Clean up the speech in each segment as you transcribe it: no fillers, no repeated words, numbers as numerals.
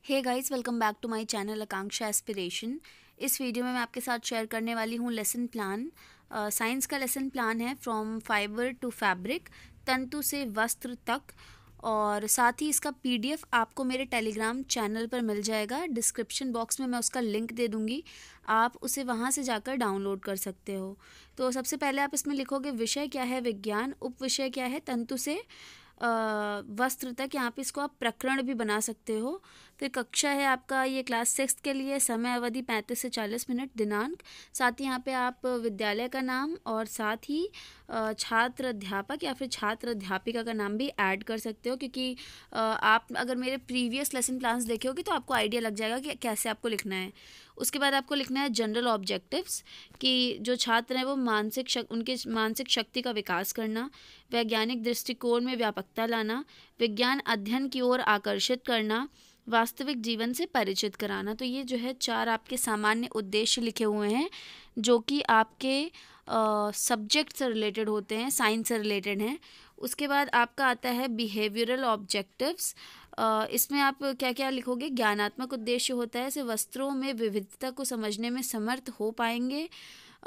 Hey guys, welcome back to my channel Aakanksha aspiration. इस video में मैं आपके साथ शेयर करने वाली हूँ लेसन प्लान। साइंस का लेसन प्लान है फ्रॉम फाइबर टू फैब्रिक, तंतु से वस्त्र तक। और साथ ही इसका पीडीएफ आपको मेरे टेलीग्राम चैनल पर मिल जाएगा। डिस्क्रिप्शन बॉक्स में मैं उसका लिंक दे दूँगी, आप उसे वहाँ से जाकर डाउनलोड कर सकते हो। तो सबसे पहले आप इसमें लिखोगे विषय क्या है विज्ञान, उप विषय क्या है तंतु से वस्त्र तक। यहाँ पे इसको आप प्रकरण भी बना सकते हो। फिर कक्षा है आपका ये क्लास 6 के लिए, समय अवधि 35 से 40 मिनट, दिनांक, साथ ही यहाँ पे आप विद्यालय का नाम और साथ ही छात्र अध्यापक या फिर छात्र अध्यापिका का नाम भी ऐड कर सकते हो, क्योंकि आप अगर मेरे प्रीवियस लेसन प्लान्स देखे होगे तो आपको आइडिया लग जाएगा कि कैसे आपको लिखना है। उसके बाद आपको लिखना है जनरल ऑब्जेक्टिव्स, कि जो छात्र हैं वो उनके मानसिक शक्ति का विकास करना, वैज्ञानिक दृष्टिकोण में व्यापकता लाना, विज्ञान अध्ययन की ओर आकर्षित करना, वास्तविक जीवन से परिचित कराना। तो ये जो है 4 आपके सामान्य उद्देश्य लिखे हुए हैं, जो कि आपके सब्जेक्ट से रिलेटेड होते हैं, साइंस से रिलेटेड हैं। उसके बाद आपका आता है बिहेवियरल ऑब्जेक्टिव्स। इसमें आप क्या क्या लिखोगे? ज्ञानात्मक उद्देश्य होता है, जैसे वस्त्रों में विविधता को समझने में समर्थ हो पाएंगे,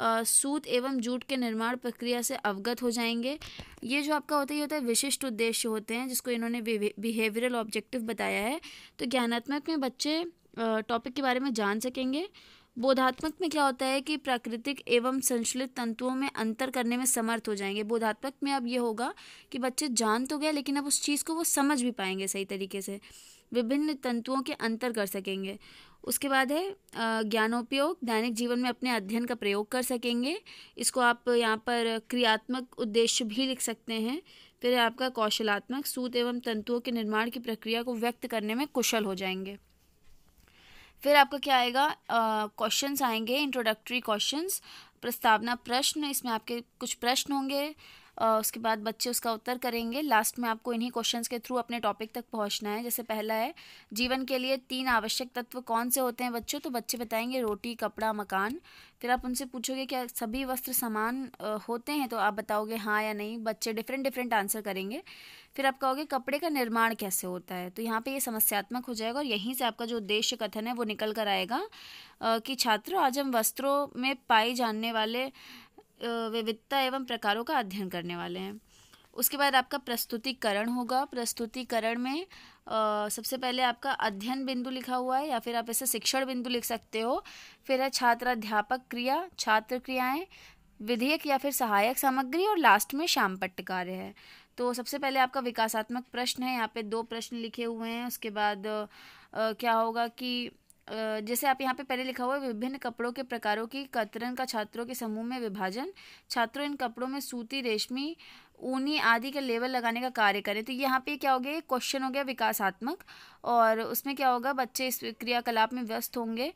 सूत एवं जूट के निर्माण प्रक्रिया से अवगत हो जाएंगे। ये जो आपका होता है ये होता है विशिष्ट उद्देश्य होते हैं, जिसको इन्होंने बिहेवियरल ऑब्जेक्टिव बताया है। तो ज्ञानात्मक में बच्चे टॉपिक के बारे में जान सकेंगे। बोधात्मक में क्या होता है कि प्राकृतिक एवं संश्लित तंतुओं में अंतर करने में समर्थ हो जाएंगे। बोधात्मक में अब ये होगा कि बच्चे जान तो गए, लेकिन अब उस चीज़ को वो समझ भी पाएंगे सही तरीके से, विभिन्न तंतुओं के अंतर कर सकेंगे। उसके बाद है ज्ञानोपयोग, दैनिक जीवन में अपने अध्ययन का प्रयोग कर सकेंगे। इसको आप यहाँ पर क्रियात्मक उद्देश्य भी लिख सकते हैं। फिर आपका कौशलात्मक, सूत एवं तंतुओं के निर्माण की प्रक्रिया को व्यक्त करने में कुशल हो जाएंगे। फिर आपका क्या आएगा? क्वेश्चंस आएंगे, इंट्रोडक्टरी क्वेश्चंस, प्रस्तावना प्रश्न, इसमें आपके कुछ प्रश्न होंगे। उसके बाद बच्चे उसका उत्तर करेंगे। लास्ट में आपको इन्हीं क्वेश्चंस के थ्रू अपने टॉपिक तक पहुंचना है। जैसे पहला है जीवन के लिए 3 आवश्यक तत्व कौन से होते हैं बच्चों? तो बच्चे बताएंगे रोटी, कपड़ा, मकान। फिर आप उनसे पूछोगे क्या सभी वस्त्र समान होते हैं? तो आप बताओगे हाँ या नहीं। बच्चे डिफरेंट डिफरेंट आंसर करेंगे। फिर आप कहोगे कपड़े का निर्माण कैसे होता है? तो यहाँ पे ये समस्यात्मक हो जाएगा और यहीं से आपका जो उद्देश्य कथन है वो निकल कर आएगा कि छात्रों आज हम वस्त्रों में पाई जाने वाले विविधता एवं प्रकारों का अध्ययन करने वाले हैं। उसके बाद आपका प्रस्तुतिकरण होगा। प्रस्तुतिकरण में सबसे पहले आपका अध्ययन बिंदु लिखा हुआ है, या फिर आप इसे शिक्षण बिंदु लिख सकते हो। फिर है छात्र अध्यापक क्रिया, छात्र क्रियाएं, विधेयक या फिर सहायक सामग्री, और लास्ट में श्यामपट्ट कार्य है। तो सबसे पहले आपका विकासात्मक प्रश्न है, यहाँ पे 2 प्रश्न लिखे हुए हैं। उसके बाद क्या होगा कि जैसे आप यहाँ पे पहले लिखा हुआ है विभिन्न कपड़ों के प्रकारों की कतरन का छात्रों के समूह में विभाजन, छात्रों इन कपड़ों में सूती, रेशमी, ऊनी आदि के लेबल लगाने का कार्य करें। तो यहाँ पे क्या हो गया? क्वेश्चन हो गया विकासात्मक, और उसमें क्या होगा? बच्चे इस क्रियाकलाप में व्यस्त होंगे।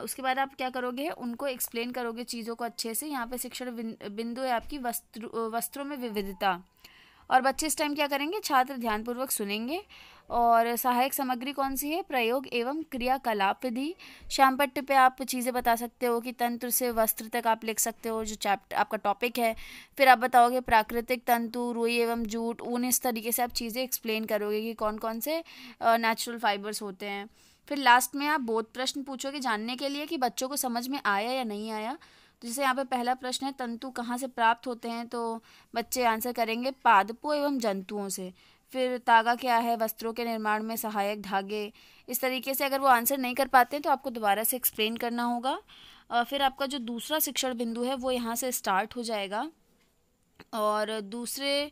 उसके बाद आप क्या करोगे? उनको एक्सप्लेन करोगे चीज़ों को अच्छे से। यहाँ पे शिक्षण बिंदु है आपकी वस्त्रों में विविधता, और बच्चे इस टाइम क्या करेंगे? छात्र ध्यानपूर्वक सुनेंगे। और सहायक सामग्री कौन सी है? प्रयोग एवं क्रियाकलाप विधि। श्यामपट्ट पे आप चीज़ें बता सकते हो कि तंत्र से वस्त्र तक आप लिख सकते हो, जो चैप्टर आपका टॉपिक है। फिर आप बताओगे प्राकृतिक तंतु, रुई एवं जूट, ऊन, इस तरीके से आप चीज़ें एक्सप्लेन करोगे कि कौन कौन से नेचुरल फाइबर्स होते हैं। फिर लास्ट में आप बोध प्रश्न पूछोगे जानने के लिए कि बच्चों को समझ में आया या नहीं आया। तो जैसे यहाँ पे पहला प्रश्न है तंतु कहाँ से प्राप्त होते हैं? तो बच्चे आंसर करेंगे पादपों एवं जंतुओं से। फिर तागा क्या है? वस्त्रों के निर्माण में सहायक धागे। इस तरीके से अगर वो आंसर नहीं कर पाते हैं तो आपको दोबारा से एक्सप्लेन करना होगा। फिर आपका जो दूसरा शिक्षण बिंदु है वो यहाँ से स्टार्ट हो जाएगा, और दूसरे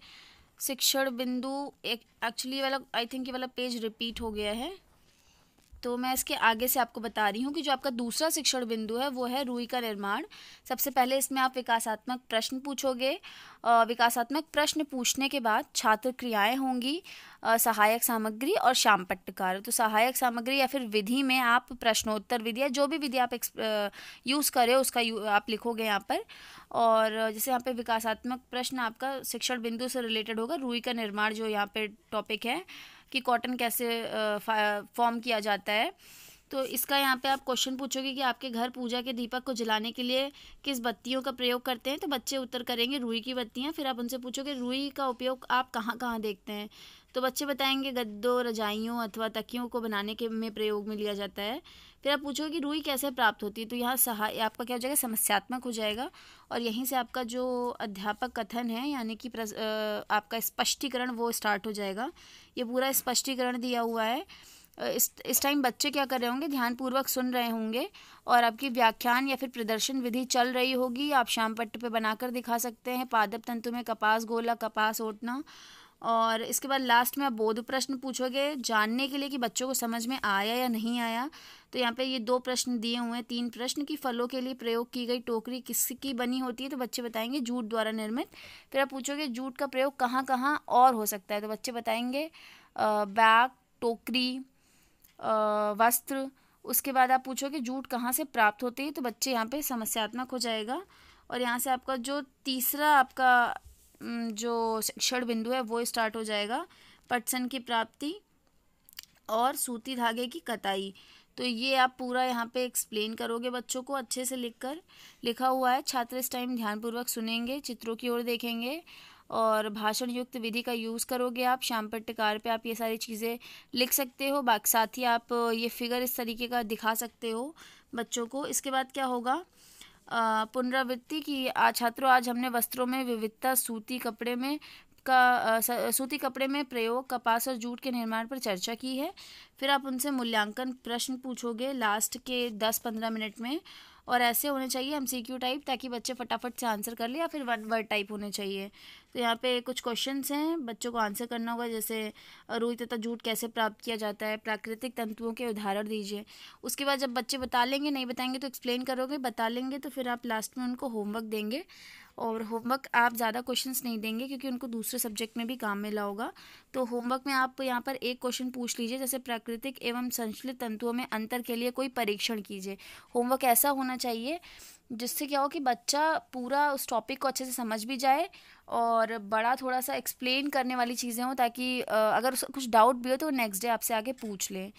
शिक्षण बिंदु एक एक्चुअली वाला आई थिंक ये वाला पेज रिपीट हो गया है, तो मैं इसके आगे से आपको बता रही हूँ कि जो आपका दूसरा शिक्षण बिंदु है वो है रुई का निर्माण। सबसे पहले इसमें आप विकासात्मक प्रश्न पूछोगे। विकासात्मक प्रश्न पूछने के बाद छात्र क्रियाएं होंगी, सहायक सामग्री और श्यामपट्ट कार्य। तो सहायक सामग्री या फिर विधि में आप प्रश्नोत्तर विधि या जो भी विधि आप यूज़ करें उसका आप लिखोगे यहाँ पर। और जैसे यहाँ पे विकासात्मक प्रश्न आपका शिक्षण बिंदु से रिलेटेड होगा, रुई का निर्माण जो यहाँ पे टॉपिक है कि कॉटन कैसे फॉर्म किया जाता है। तो इसका यहाँ पे आप क्वेश्चन पूछोगे कि आपके घर पूजा के दीपक को जलाने के लिए किस बत्तियों का प्रयोग करते हैं? तो बच्चे उत्तर करेंगे रुई की बत्तियाँ। फिर आप उनसे पूछोगे रुई का उपयोग आप कहाँ कहाँ देखते हैं? तो बच्चे बताएंगे गद्दों, रजाइयों अथवा तकियों को बनाने के में प्रयोग में लिया जाता है। फिर आप पूछोगे कि रुई कैसे प्राप्त होती है, तो यहाँ आपका क्या हो जाएगा, समस्यात्मक हो जाएगा। और यहीं से आपका जो अध्यापक कथन है यानी कि आपका स्पष्टीकरण वो स्टार्ट हो जाएगा। ये पूरा स्पष्टीकरण दिया हुआ है। इस टाइम बच्चे क्या कर रहे होंगे, ध्यानपूर्वक सुन रहे होंगे और आपकी व्याख्यान या फिर प्रदर्शन विधि चल रही होगी। आप श्याम पट्ट पे बनाकर दिखा सकते हैं। पादप तंतु में कपास गोला, कपास ओटना। और इसके बाद लास्ट में आप बोध प्रश्न पूछोगे जानने के लिए कि बच्चों को समझ में आया या नहीं आया। तो यहाँ पे ये 2 प्रश्न दिए हुए हैं, 3 प्रश्न की फलों के लिए प्रयोग की गई टोकरी किसकी बनी होती है, तो बच्चे बताएंगे जूट द्वारा निर्मित। फिर आप पूछोगे जूट का प्रयोग कहाँ कहाँ और हो सकता है, तो बच्चे बताएंगे बैग, टोकरी, वस्त्र। उसके बाद आप पूछोगे जूट कहाँ से प्राप्त होती है, तो बच्चे यहाँ पे समस्यात्मक हो जाएगा। और यहाँ से आपका जो तीसरा आपका जो शिक्षण बिंदु है वो स्टार्ट हो जाएगा, पटसन की प्राप्ति और सूती धागे की कताई। तो ये आप पूरा यहाँ पे एक्सप्लेन करोगे बच्चों को अच्छे से लिखा हुआ है। छात्र इस टाइम ध्यानपूर्वक सुनेंगे, चित्रों की ओर देखेंगे और भाषण युक्त विधि का यूज़ करोगे। आप श्याम पट्टकार पे आप ये सारी चीज़ें लिख सकते हो। बाकी साथ ही आप ये फिगर इस तरीके का दिखा सकते हो बच्चों को। इसके बाद क्या होगा, पुनरावृत्ति की। छात्रों आज हमने वस्त्रों में विविधता, सूती कपड़े में प्रयोग, कपास और जूट के निर्माण पर चर्चा की है। फिर आप उनसे मूल्यांकन प्रश्न पूछोगे लास्ट के 10-15 मिनट में, और ऐसे होने चाहिए MCQ टाइप, ताकि बच्चे फटाफट से आंसर कर ले, या फिर 1 वर्ड टाइप होने चाहिए। तो यहाँ पे कुछ क्वेश्चंस हैं, बच्चों को आंसर करना होगा, जैसे रुई तथा जूट कैसे प्राप्त किया जाता है, प्राकृतिक तंतुओं के उदाहरण दीजिए। उसके बाद जब बच्चे बता लेंगे, नहीं बताएंगे तो एक्सप्लेन करोगे, बता लेंगे तो फिर आप लास्ट में उनको होमवर्क देंगे। और होमवर्क आप ज़्यादा क्वेश्चंस नहीं देंगे क्योंकि उनको दूसरे सब्जेक्ट में भी काम मिला होगा। तो होमवर्क में आप यहाँ पर एक क्वेश्चन पूछ लीजिए, जैसे प्राकृतिक एवं संश्लेषित तंतुओं में अंतर के लिए कोई परीक्षण कीजिए। होमवर्क ऐसा होना चाहिए जिससे क्या हो कि बच्चा पूरा उस टॉपिक को अच्छे से समझ भी जाए और बड़ा थोड़ा सा एक्सप्लेन करने वाली चीज़ें हों, ताकि अगर उसको कुछ डाउट भी हो तो नेक्स्ट डे आपसे आगे पूछ लें।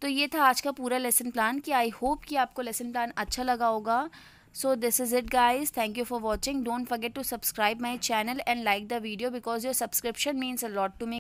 तो ये था आज का पूरा लेसन प्लान कि आई होप कि आपको लेसन प्लान अच्छा लगा होगा। So this is it guys, thank you for watching. Don't forget to subscribe my channel and like the video because your subscription means a lot to me.